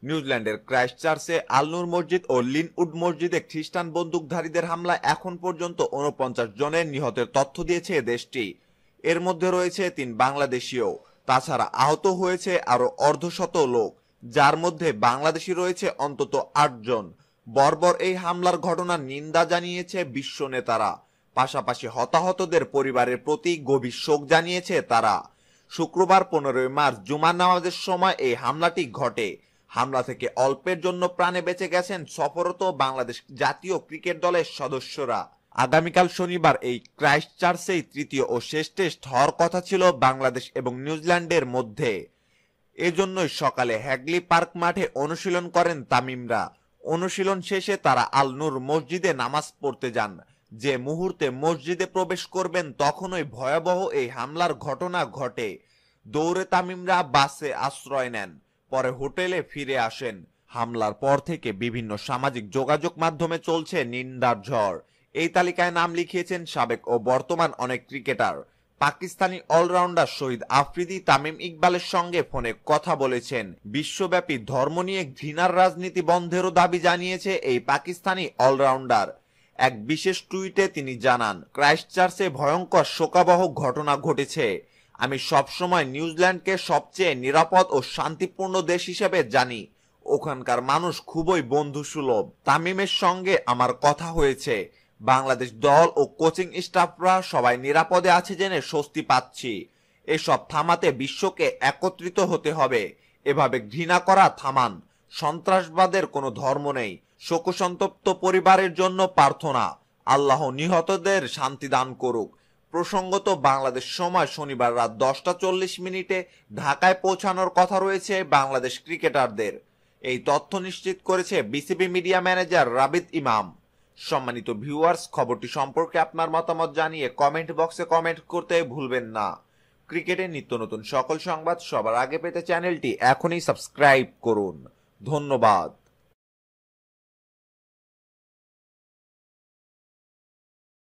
নিউজিল্যান্ডের ক্রাইস্টচার্চে আলনুর মসজিদ ও লিনউড মসজিদে খ্রিস্টান বন্দুকধারীদের হামলায় এখন পর্যন্ত ৪৯ জনের নিহতের তথ্য দিয়েছে দেশটি। এর মধ্যে রয়েছে ৩ বাংলাদেশীয়। তাছাড়া আহত হয়েছে আরো অর্ধশত লোক, যার মধ্যে বাংলাদেশি রয়েছে অন্তত ৮ জন। বর্বর এই হামলার ঘটনার নিন্দা জানিয়েছে বিশ্ব নেতারা। পাশাপাশি হতাহতদের পরিবারের প্রতি গভীর শোক জানিয়েছে তারা। শুক্রবার ১৫ মার্চ জুমার নামাজের সময় এই হামলাটি ঘটে। হামলা থেকে অল্পের জন্য প্রাণে বেঁচে গেছেন সফররত বাংলাদেশ জাতীয় ক্রিকেট দলের সদস্যরা। আগামীকাল শনিবার এই ক্রাইস্টচার্চেই তৃতীয় ও শেষ টেস্ট হওয়ার কথা ছিল বাংলাদেশ এবং নিউজিল্যান্ডের মধ্যে। এজন্যই সকালে হ্যাগলি পার্ক মাঠে অনুশীলন করেন তামিমরা। অনুশীলন শেষে তারা আল নূর মসজিদে নামাজ পড়তে যান। যে মুহূর্তে মসজিদে প্রবেশ করবেন তখনই ভয়াবহ এই হামলার ঘটনা ঘটে। দৌড়ে তামিমরা বাসে আশ্রয় নেন, পরে হোটেলে ফিরে আসেন। হামলার পর থেকে বিভিন্ন সামাজিক যোগাযোগ মাধ্যমে চলছে নিন্দার ঝড়। এই তালিকায় নাম লিখিয়েছেন সাবেক ও বর্তমান অনেক ক্রিকেটার। পাকিস্তানি অলরাউন্ডার শহীদ আফ্রিদি তামিম ইকবালের সঙ্গে ফোনে কথা বলেছেন। বিশ্বব্যাপী ধর্ম নিয়ে ঘৃণার রাজনীতি বন্ধেরও দাবি জানিয়েছে এই পাকিস্তানি অলরাউন্ডার। এক বিশেষ টুইটে তিনি জানান, ক্রাইস্টচার্চে ভয়ঙ্কর শোকাবহ ঘটনা ঘটেছে। আমি সবসময় নিউজিল্যান্ডকে সবচেয়ে নিরাপদ ও শান্তিপূর্ণ দেশ হিসেবে জানি। ওখানকার মানুষ খুবই বন্ধুসুলভ। তামিমের সঙ্গে আমার কথা হয়েছে। বাংলাদেশ দল ও কোচিং স্টাফরা সবাই নিরাপদে আছে জেনে স্বস্তি পাচ্ছি। এসব থামাতে বিশ্বকে একত্রিত হতে হবে। এভাবে ঘৃণা করা থামান। সন্ত্রাসবাদের কোনো ধর্ম নেই। শোকসন্তপ্ত পরিবারের জন্য প্রার্থনা। আল্লাহ নিহতদের শান্তি দান করুক। প্রসঙ্গত বাংলাদেশ সময় শনিবার রাত 10টা 40 মিনিটে ঢাকায় পৌঁছানোর কথা রয়েছে বাংলাদেশ ক্রিকেটারদের। এই তথ্য নিশ্চিত করেছে বিসিবি মিডিয়া ম্যানেজার রাবিদ ইমাম। সম্মানিত ভিউয়ার্স, খবরটি সম্পর্কে আপনার মতামত জানিয়ে কমেন্ট বক্সে কমেন্ট করতে ভুলবেন না। ক্রিকেটের নিত্য নতুন সকল সংবাদ সবার আগে পেতে চ্যানেলটি এখনই সাবস্ক্রাইব করুন। ধন্যবাদ।